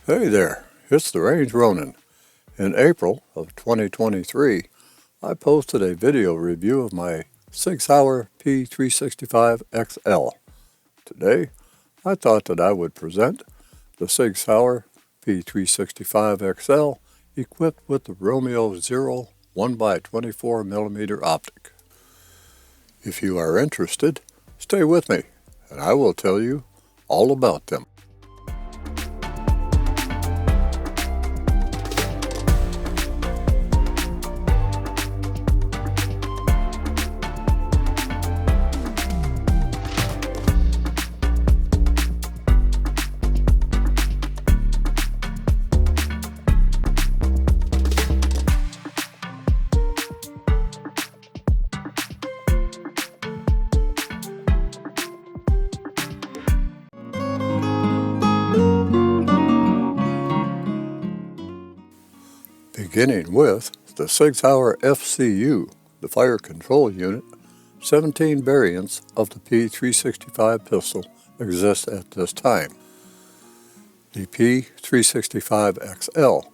Hey there, it's the Range Ronin. In April of 2023, I posted a video review of my Sig Sauer P365XL. Today, I thought that I would present the Sig Sauer P365XL equipped with the RomeoZero 1x24mm optic. If you are interested, stay with me and I will tell you all about them. Beginning with the Sig Sauer FCU, the fire control unit. 17 variants of the P365 pistol exist at this time. The P365XL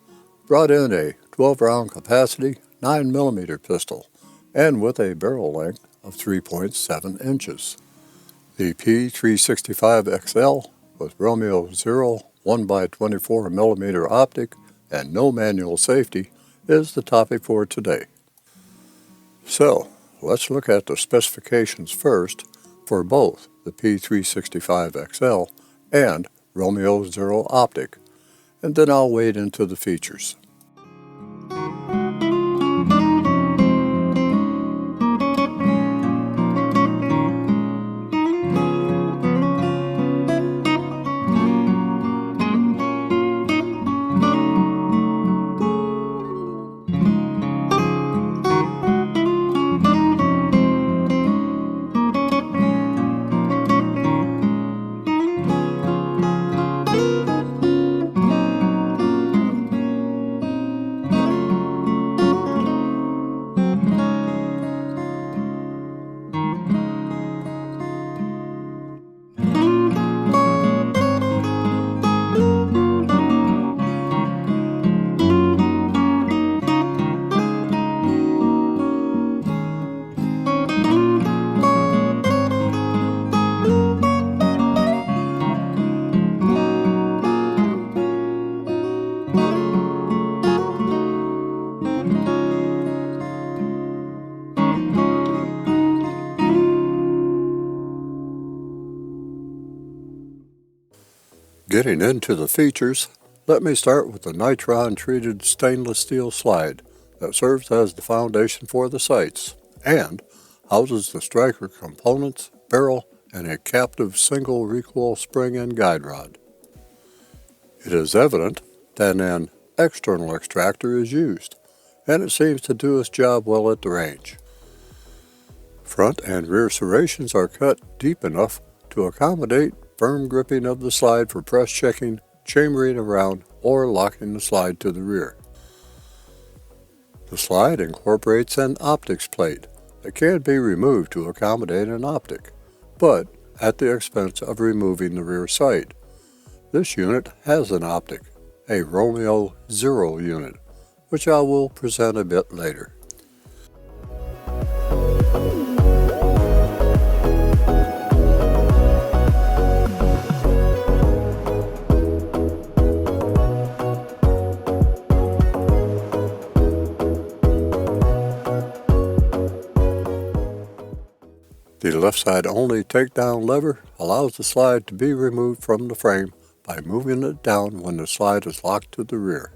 brought in a 12-round capacity 9mm pistol and with a barrel length of 3.7 inches. The P365XL with RomeoZero 1x24mm optic and no manual safety is the topic for today. So, let's look at the specifications first for both the P365XL and RomeoZero Optic, and then I'll wade into the features. Getting into the features, let me start with the nitron-treated stainless steel slide that serves as the foundation for the sights and houses the striker components, barrel, and a captive single recoil spring and guide rod. It is evident that an external extractor is used, and it seems to do its job well at the range. Front and rear serrations are cut deep enough to accommodate firm gripping of the slide for press checking, chambering around, or locking the slide to the rear. The slide incorporates an optics plate that can be removed to accommodate an optic, but at the expense of removing the rear sight. This unit has an optic, a RomeoZero unit, which I will present a bit later. The left side only takedown lever allows the slide to be removed from the frame by moving it down when the slide is locked to the rear.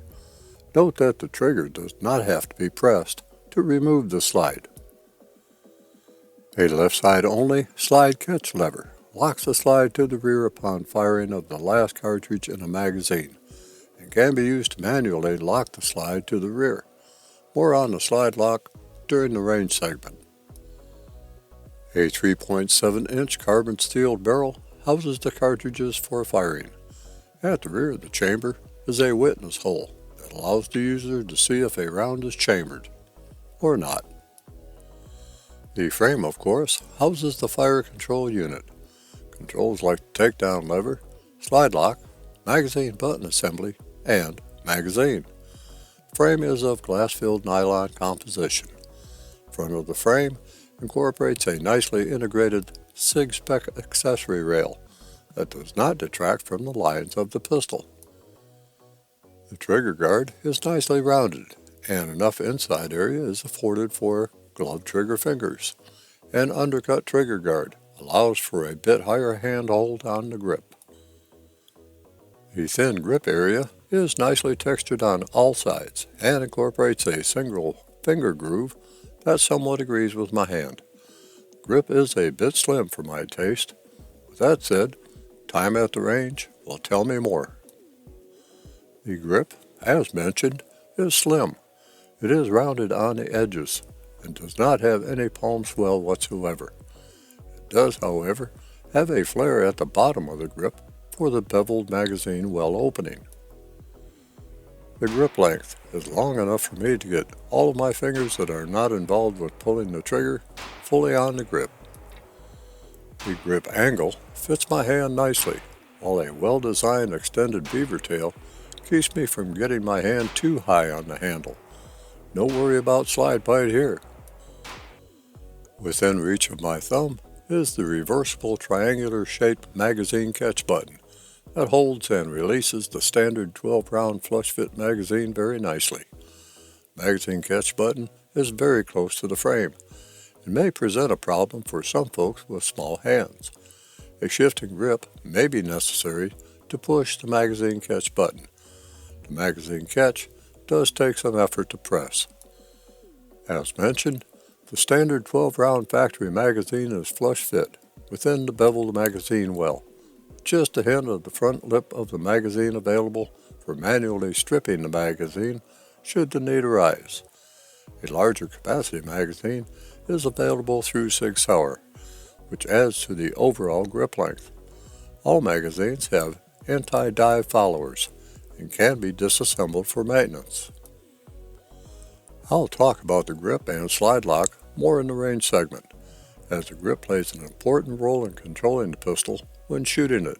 Note that the trigger does not have to be pressed to remove the slide. A left side only slide catch lever locks the slide to the rear upon firing of the last cartridge in a magazine and can be used to manually lock the slide to the rear. More on the slide lock during the range segment. A 3.7-inch carbon steel barrel houses the cartridges for firing. At the rear of the chamber is a witness hole that allows the user to see if a round is chambered or not. The frame, of course, houses the fire control unit. Controls like the takedown lever, slide lock, magazine button assembly, and magazine. Frame is of glass-filled nylon composition. Front of the frame incorporates a nicely integrated Sig Spec accessory rail that does not detract from the lines of the pistol. The trigger guard is nicely rounded, and enough inside area is afforded for gloved trigger fingers. An undercut trigger guard allows for a bit higher handhold on the grip. The thin grip area is nicely textured on all sides and incorporates a single finger groove that somewhat agrees with my hand. Grip is a bit slim for my taste. With that said, time at the range will tell me more. The grip, as mentioned, is slim. It is rounded on the edges and does not have any palm swell whatsoever. It does, however, have a flare at the bottom of the grip for the beveled magazine well opening. The grip length is long enough for me to get all of my fingers that are not involved with pulling the trigger fully on the grip. The grip angle fits my hand nicely, while a well-designed extended beaver tail keeps me from getting my hand too high on the handle. No worry about slide bite here. Within reach of my thumb is the reversible triangular-shaped magazine catch button that holds and releases the standard 12-round flush-fit magazine very nicely. Magazine catch button is very close to the frame. It may present a problem for some folks with small hands. A shifting grip may be necessary to push the magazine catch button. The magazine catch does take some effort to press. As mentioned, the standard 12-round factory magazine is flush fit within the beveled magazine well. Just a hint of the front lip of the magazine available for manually stripping the magazine should the need arise. A larger capacity magazine is available through Sig Sauer, which adds to the overall grip length. All magazines have anti-dive followers and can be disassembled for maintenance. I'll talk about the grip and slide lock more in the range segment, as the grip plays an important role in controlling the pistol when shooting it,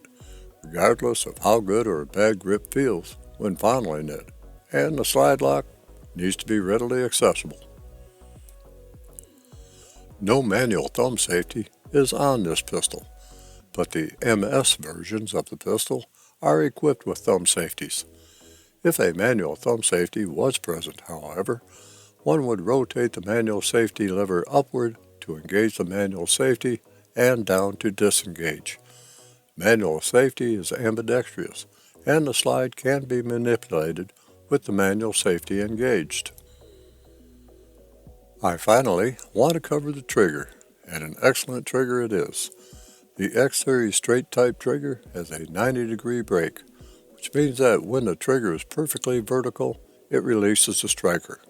regardless of how good or bad grip feels when fondling it, and the slide lock needs to be readily accessible. No manual thumb safety is on this pistol, but the MS versions of the pistol are equipped with thumb safeties. If a manual thumb safety was present, however, one would rotate the manual safety lever upward to engage the manual safety and down to disengage. Manual safety is ambidextrous, and the slide can be manipulated with the manual safety engaged. I finally want to cover the trigger, and an excellent trigger it is. The X-Series straight type trigger has a 90-degree break, which means that when the trigger is perfectly vertical, it releases the striker.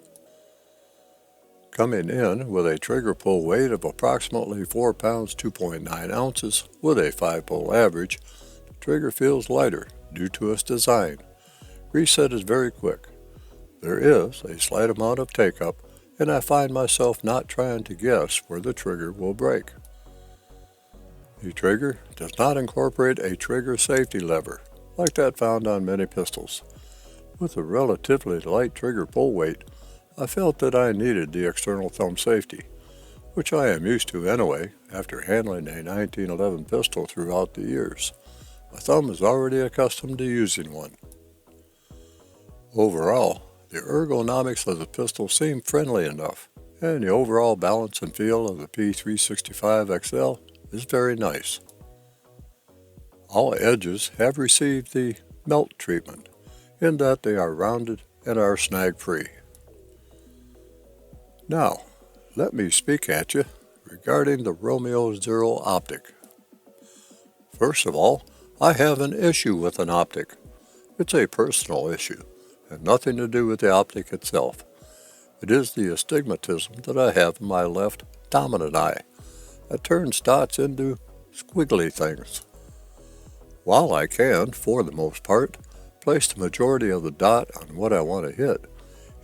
Coming in with a trigger pull weight of approximately 4 pounds 2.9 ounces with a 5-pull average, the trigger feels lighter due to its design. Reset is very quick. There is a slight amount of take-up, and I find myself not trying to guess where the trigger will break. The trigger does not incorporate a trigger safety lever, like that found on many pistols. With a relatively light trigger pull weight, I felt that I needed the external thumb safety, which I am used to anyway after handling a 1911 pistol throughout the years. My thumb is already accustomed to using one. Overall, the ergonomics of the pistol seem friendly enough, and the overall balance and feel of the P365XL is very nice. All edges have received the melt treatment, in that they are rounded and are snag-free. Now, let me speak at you regarding the RomeoZero Optic. First of all, I have an issue with an optic. It's a personal issue, and nothing to do with the optic itself. It is the astigmatism that I have in my left dominant eye that turns dots into squiggly things. While I can, for the most part, place the majority of the dot on what I want to hit,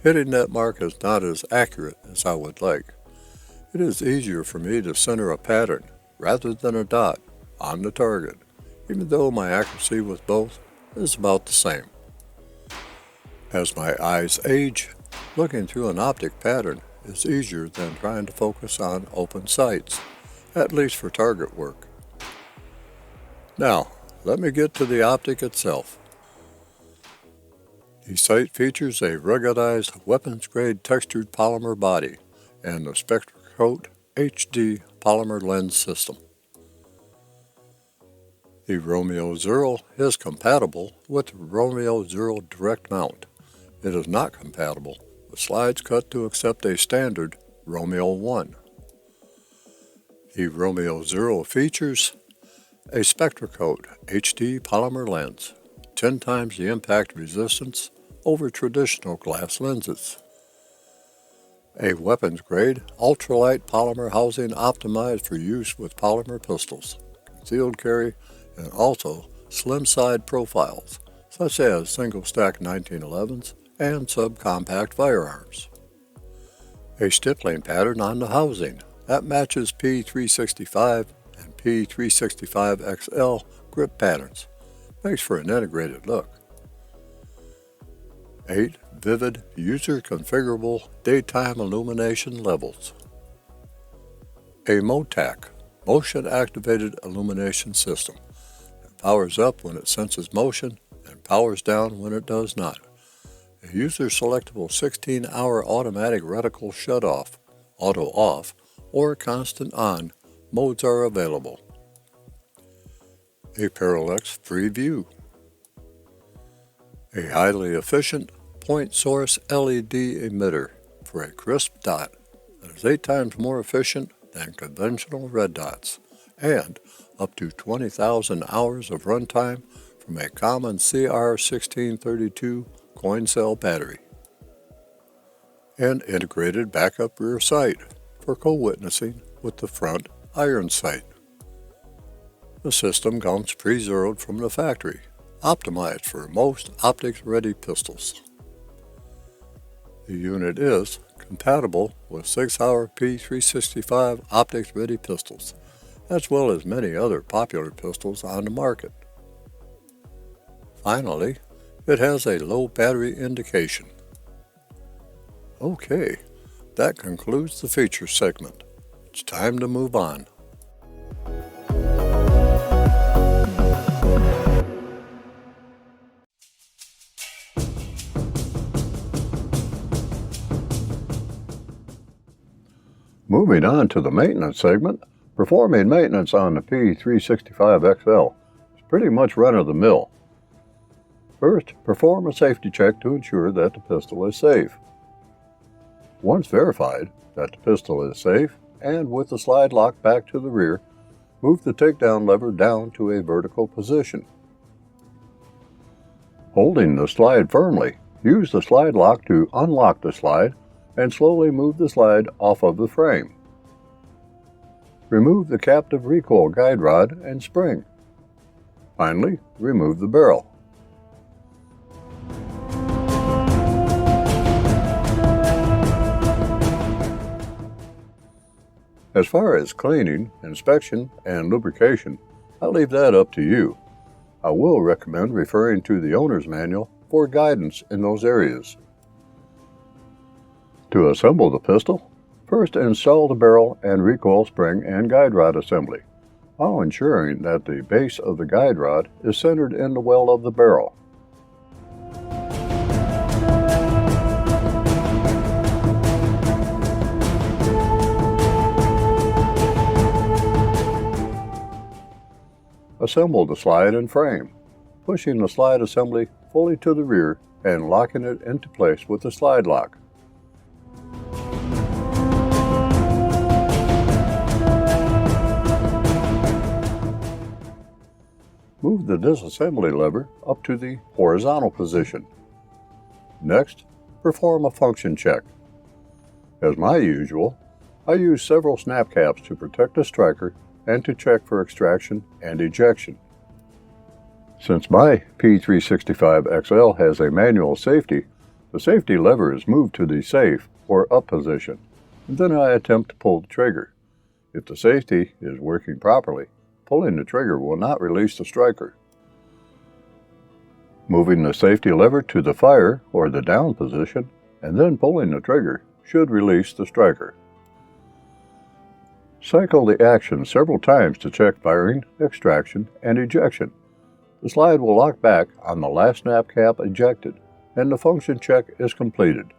hitting that mark is not as accurate as I would like. It is easier for me to center a pattern, rather than a dot, on the target, even though my accuracy with both is about the same. As my eyes age, looking through an optic pattern is easier than trying to focus on open sights, at least for target work. Now, let me get to the optic itself. The sight features a ruggedized weapons-grade textured polymer body and the SpectraCoat HD polymer lens system. The RomeoZero is compatible with the RomeoZero Direct Mount. It is not compatible with slides cut to accept a standard Romeo 1. The RomeoZero features a SpectraCoat HD polymer lens, 10 times the impact resistance over traditional glass lenses. A weapons-grade ultralight polymer housing optimized for use with polymer pistols, concealed carry, and also slim side profiles, such as single-stack 1911s and subcompact firearms. A stippling pattern on the housing that matches P365 and P365XL grip patterns makes for an integrated look. 8 vivid user-configurable daytime illumination levels. A MOTAC, motion-activated illumination system, that powers up when it senses motion and powers down when it does not. A user-selectable 16-hour automatic reticle shutoff, auto-off, or constant on modes are available. A parallax free view. A highly efficient point source LED emitter for a crisp dot that is 8 times more efficient than conventional red dots, and up to 20,000 hours of runtime from a common CR1632 coin cell battery. An integrated backup rear sight for co-witnessing with the front iron sight. The system comes pre-zeroed from the factory, optimized for most optics-ready pistols. The unit is compatible with Sig Sauer P365 optics-ready pistols, as well as many other popular pistols on the market. Finally, it has a low battery indication. Okay, that concludes the features segment. It's time to move on. Moving on to the maintenance segment, performing maintenance on the P365XL is pretty much run-of-the-mill. First, perform a safety check to ensure that the pistol is safe. Once verified that the pistol is safe, and with the slide lock back to the rear, move the takedown lever down to a vertical position. Holding the slide firmly, use the slide lock to unlock the slide and slowly move the slide off of the frame. Remove the captive recoil guide rod and spring. Finally, remove the barrel. As far as cleaning, inspection, and lubrication, I'll leave that up to you. I will recommend referring to the owner's manual for guidance in those areas. To assemble the pistol, first install the barrel and recoil spring and guide rod assembly, while ensuring that the base of the guide rod is centered in the well of the barrel. Assemble the slide and frame, pushing the slide assembly fully to the rear and locking it into place with the slide lock. Move the disassembly lever up to the horizontal position. Next, perform a function check. As my usual, I use several snap caps to protect the striker and to check for extraction and ejection. Since my P365XL has a manual safety, the safety lever is moved to the safe or up position, and then I attempt to pull the trigger. If the safety is working properly, pulling the trigger will not release the striker. Moving the safety lever to the fire or the down position and then pulling the trigger should release the striker. Cycle the action several times to check firing, extraction, and ejection. The slide will lock back on the last snap cap ejected, and the function check is completed.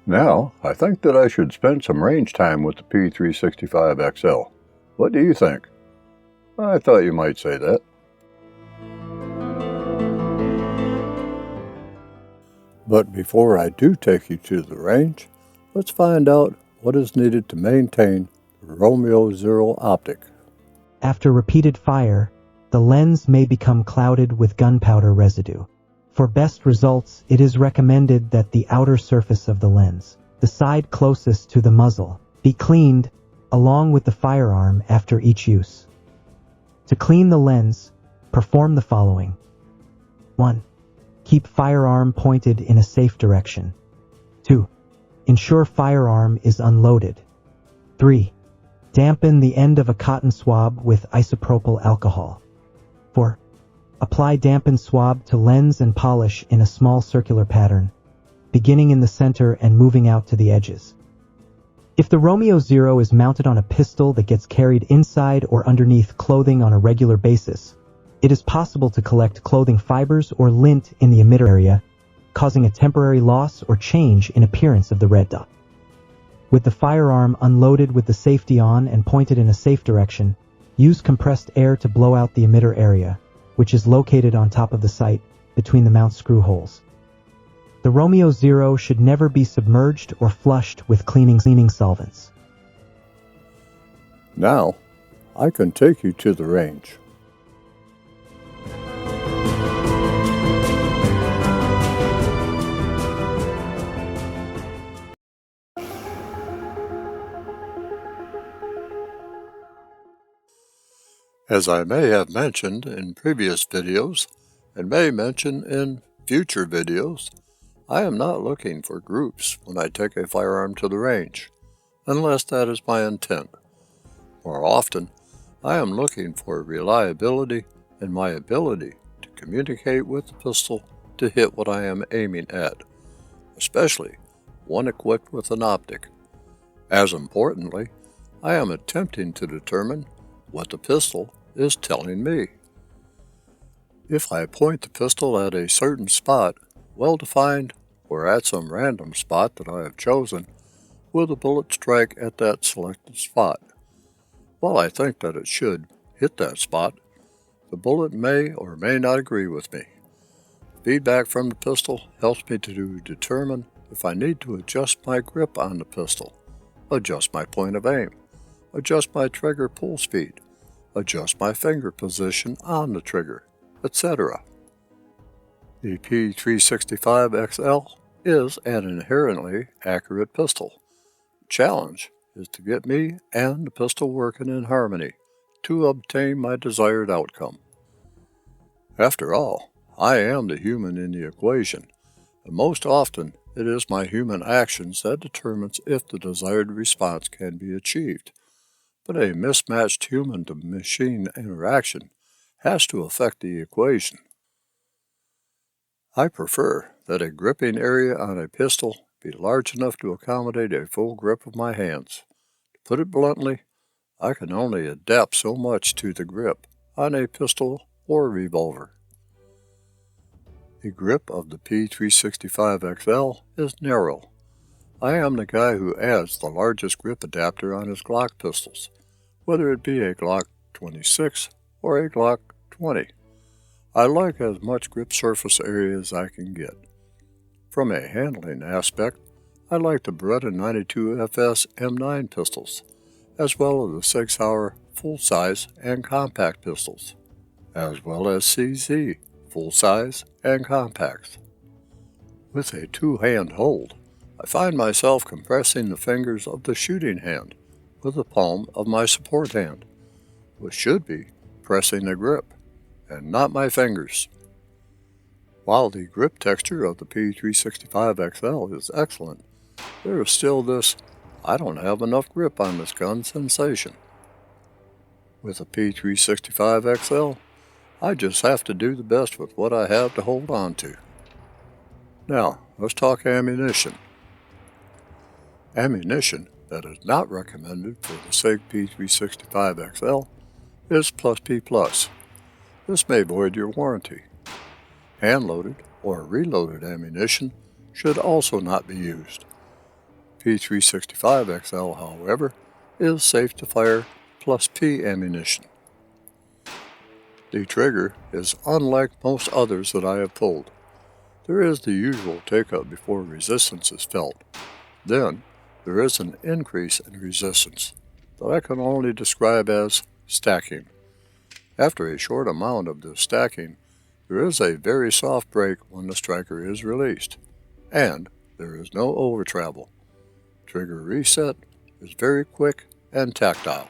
Now, I think that I should spend some range time with the P365XL. What do you think? I thought you might say that. But before I do take you to the range, let's find out what is needed to maintain RomeoZero Optic. After repeated fire, the lens may become clouded with gunpowder residue. For best results, it is recommended that the outer surface of the lens, the side closest to the muzzle, be cleaned along with the firearm after each use. To clean the lens, perform the following. 1. Keep firearm pointed in a safe direction. 2. Ensure firearm is unloaded. 3. Dampen the end of a cotton swab with isopropyl alcohol. 4. Apply dampened swab to lens and polish in a small circular pattern, beginning in the center and moving out to the edges. If the RomeoZero is mounted on a pistol that gets carried inside or underneath clothing on a regular basis, it is possible to collect clothing fibers or lint in the emitter area, causing a temporary loss or change in appearance of the red dot. With the firearm unloaded with the safety on and pointed in a safe direction, use compressed air to blow out the emitter area, which is located on top of the sight between the mount screw holes. The RomeoZero should never be submerged or flushed with cleaning solvents. Now, I can take you to the range. As I may have mentioned in previous videos, and may mention in future videos, I am not looking for groups when I take a firearm to the range, unless that is my intent. More often, I am looking for reliability and my ability to communicate with the pistol to hit what I am aiming at, especially one equipped with an optic. As importantly, I am attempting to determine what the pistol is telling me. If I point the pistol at a certain spot, well-defined, or at some random spot that I have chosen, will the bullet strike at that selected spot? While I think that it should hit that spot, the bullet may or may not agree with me. Feedback from the pistol helps me to determine if I need to adjust my grip on the pistol, adjust my point of aim, adjust my trigger pull speed, adjust my finger position on the trigger, etc. The P365XL is an inherently accurate pistol. The challenge is to get me and the pistol working in harmony to obtain my desired outcome. After all, I am the human in the equation, and most often it is my human actions that determines if the desired response can be achieved. But a mismatched human-to-machine interaction has to affect the equation. I prefer that a gripping area on a pistol be large enough to accommodate a full grip of my hands. To put it bluntly, I can only adapt so much to the grip on a pistol or revolver. The grip of the P365XL is narrow. I am the guy who adds the largest grip adapter on his Glock pistols, whether it be a Glock 26 or a Glock 20. I like as much grip surface area as I can get. From a handling aspect, I like the Beretta 92FS M9 pistols, as well as the Sig Sauer full-size and compact pistols, as well as CZ full-size and compacts. With a two-hand hold, I find myself compressing the fingers of the shooting hand with the palm of my support hand, which should be pressing the grip, and not my fingers. While the grip texture of the P365XL is excellent, there is still this "I don't have enough grip on this gun" sensation. With the P365XL, I just have to do the best with what I have to hold on to. Now, let's talk ammunition. Ammunition that is not recommended for the Sig P365XL is +P+. This may void your warranty. Hand-loaded or reloaded ammunition should also not be used. P365XL, however, is safe to fire +P ammunition. The trigger is unlike most others that I have pulled. There is the usual take-up before resistance is felt. Then, there is an increase in resistance that I can only describe as stacking. After a short amount of this stacking, there is a very soft break when the striker is released, and there is no overtravel. Trigger reset is very quick and tactile.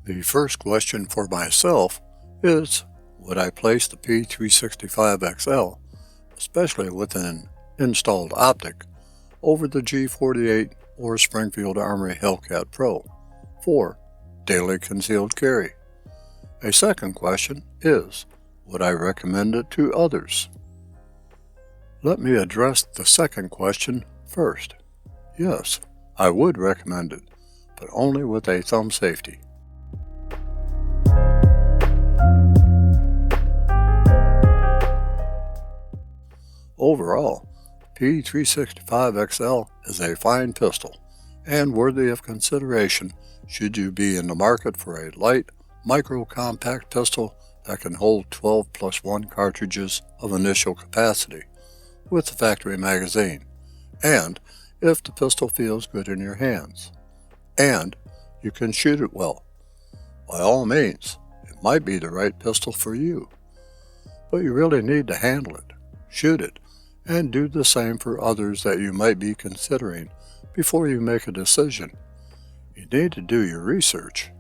The first question for myself is, would I place the P365XL, especially with an installed optic, over the G48 or Springfield Armory Hellcat Pro for daily concealed carry? A second question is, would I recommend it to others? Let me address the second question first. Yes, I would recommend it, but only with a thumb safety. Overall, P365XL is a fine pistol and worthy of consideration should you be in the market for a light, micro-compact pistol that can hold 12+1 cartridges of initial capacity with the factory magazine, and if the pistol feels good in your hands. and you can shoot it well. By all means, it might be the right pistol for you, but you really need to handle it, shoot it, and do the same for others that you might be considering before you make a decision. You need to do your research.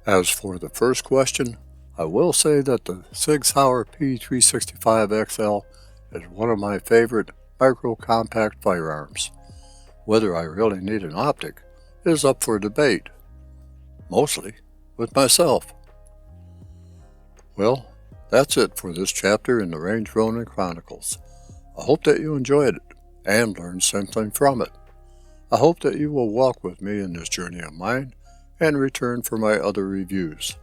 As for the first question, I will say that the Sig Sauer P365XL is one of my favorite micro-compact firearms. Whether I really need an optic is up for debate, mostly with myself. Well, that's it for this chapter in the Range Ronin Chronicles. I hope that you enjoyed it and learned something from it. I hope that you will walk with me in this journey of mine and return for my other reviews.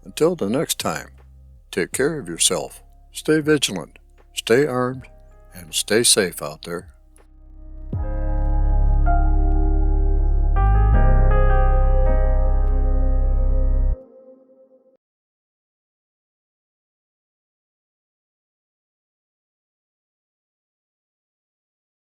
Until the next time, take care of yourself, stay vigilant, stay armed, and stay safe out there.